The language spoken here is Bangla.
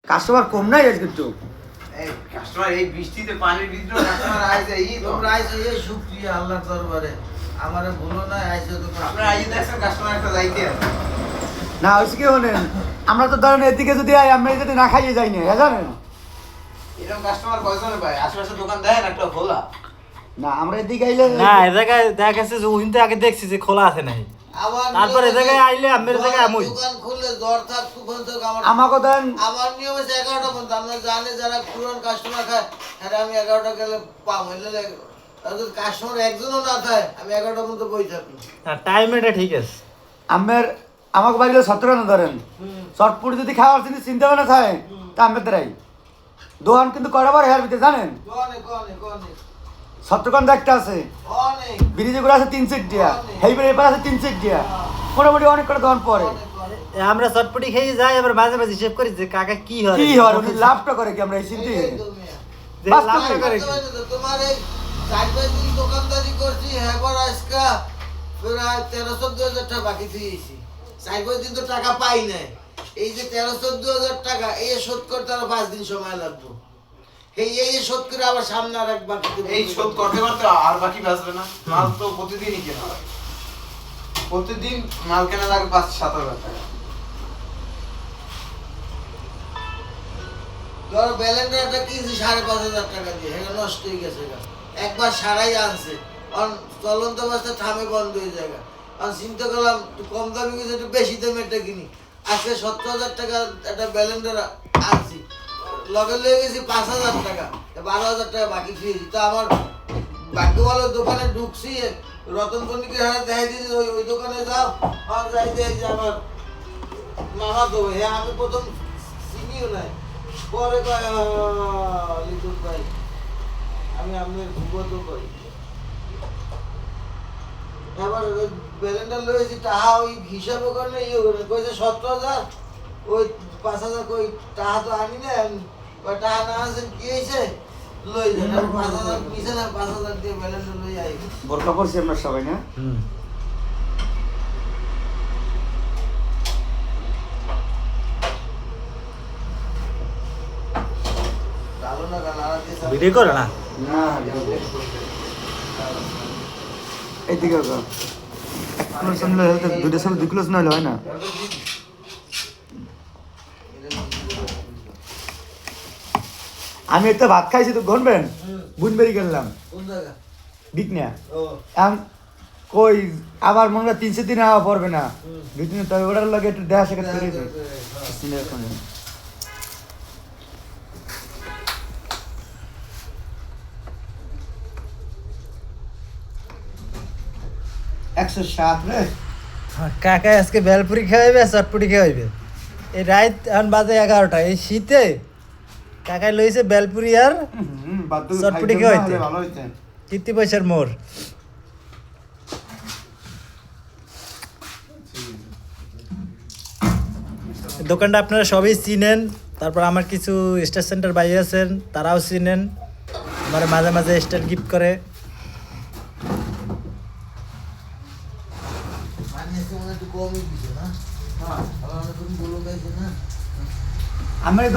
কাস্টমার কম নাই আজকে একটু এই কাস্টমার এই বৃষ্টিতে পানির ভিতরে কাস্টমার আইছে তোমরা আইছো এই শুকরিয়া আল্লাহর দরবারে আমারে ভুলো না আইছো তো আমরা আইছে দেখছেন কাস্টমার একটা যাইতে আছে না হয়েছে কি হলেন আমরা তো ধরেন এদিকে যদি আমরা যদি না খাইয়ে যাই না জানেন এরকম কাস্টমার কয়জনে পায় আশেপাশে দোকান দেন একটা খোলা না আমরা এদিকে আইলে না এ জায়গায় দেখা গেছে যে ওইদিন আগে দেখছি যে খোলা আছে নাই তারপর এ জায়গায় আইলে আমার জায়গায় আমই দোকান খুললে দর থাক তখন তো আমাকে দেন আমার নিয়ম আছে 11টা পর্যন্ত আমরা জানি যারা পুরান কাস্টমার খায় হ্যাঁ আমি 11টা গেলে পাম হইলে কাস্টমার একজনও না থাকে আমি 11টা পর্যন্ত বই থাকি টাইম এটা ঠিক আছে আমাকে বাড়িতে 17 না ধরেন চটপুরি যদি খাওয়ার চিন্তা ভাবনা থাকে তা আমি তারাই দোকান কিন্তু করাবার হেয়ার ভিতরে জানেন অনেক অনেক অনেক 17 একটা আছে অনেক ব্রিজে করে আছে 3 সেট দিয়া হেইবার এবার আছে 3 সেট দিয়া মোটামুটি অনেক করে দোকান পরে আমরা চটপটি খেয়ে যাই আবার মাঝে মাঝে হিসেব করি যে কাকা কি হয় কি হয় উনি লাভটা করে কি আমরা এই চিন্তা যে বাস লাভটা করে কি? তোমার এই 4-5 দিন দোকানদারি করছি এবার আজকা প্রায় 13-14 টাকা বাকি দিয়েছি 4-5 দিন তো টাকা পাই নাই এই যে 13-14 টাকা এই শোধ করতে আরো 5 দিন সময় লাগবে এই শোধ করে আবার সামনে আর এক বাকি এই শোধ করতে করতে আর বাকি বাঁচবে না মাল তো প্রতিদিনই কেনা হয় প্রতিদিন মাল কেনা লাগে 5-7 হাজার টাকা ধর ব্যালেন্ডারটা কিনছি 5,500 টাকা দিয়ে এটা নষ্ট হয়ে গেছে এটা একবার সারাই আনছে কারণ চলন্ত অবস্থা থামে বন্ধ হয়ে যায় কারণ চিন্তা করলাম একটু কম দামি কিছু একটু বেশি দামে একটা কিনি আজকে 17,000 টাকা একটা ব্যালেন্ডার আনছি লগে লয়ে গেছি 5,000 টাকা 12,000 টাকা বাকি ফিরেছি তো আমার ভাগ্য ভালো দোকানে ঢুকছি রতন পণ্ডিতের হাতে দেখাই দিয়েছি ওই দোকানে যাও আর যাই দেয় যে আমার মামা তো হ্যাঁ আমি প্রথম চিনিও নাই পরে কয় লিটুক ভাই আমি আপনার ভূগত করি এবার ব্যালেন্ডার লয়েছি টাহা ওই হিসাবে করে ইয়ে করে কইছে 17,000 ওই 5,000 কই টাহা তো আনি না ওই টাহা না আছেন কি হয়েছে লই যান 5,000 নিচে না 5,000 দিয়ে ব্যালেন্ডার লই আই বোরকা পরছি আমরা সবাই না ভালো না গান আর দিয়ে ভিডিও করে না না এইদিকে কিলো সামনে দুটো সামনে 2 কিলো না হলে হয় না আমি একটা ভাত খাইছি তো গনবেন বুনবেরি গেলাম কোন জায়গা ঠিক না ও কই আবার মনে হয় 300 দিন আওয়া পড়বে না 2 দিন তবে ওটার লাগে একটু দেখা সাক্ষাৎ করেছে সিনিয়র কোন 107 রে কাকা আজকে বেলপুরি খাওয়াইবে চটপটি খাওয়াইবে এই রাত এখন বাজে 11টা এই শীতে কাকাই লইছে বেলপুরি আর বাদ্য চটপটি খাওয়াইতে ভালো হইছে 30 পয়সার মোড় দোকানটা আপনারা সবই চিনেন তারপর আমার কিছু স্টার সেন্টার ভাই আছেন তারাও চিনেন আমার মাঝে মাঝে স্টার গিফট করে মানে তো একটু কমই দিছে না হ্যাঁ আর তুমি বলো গাইছে না আমার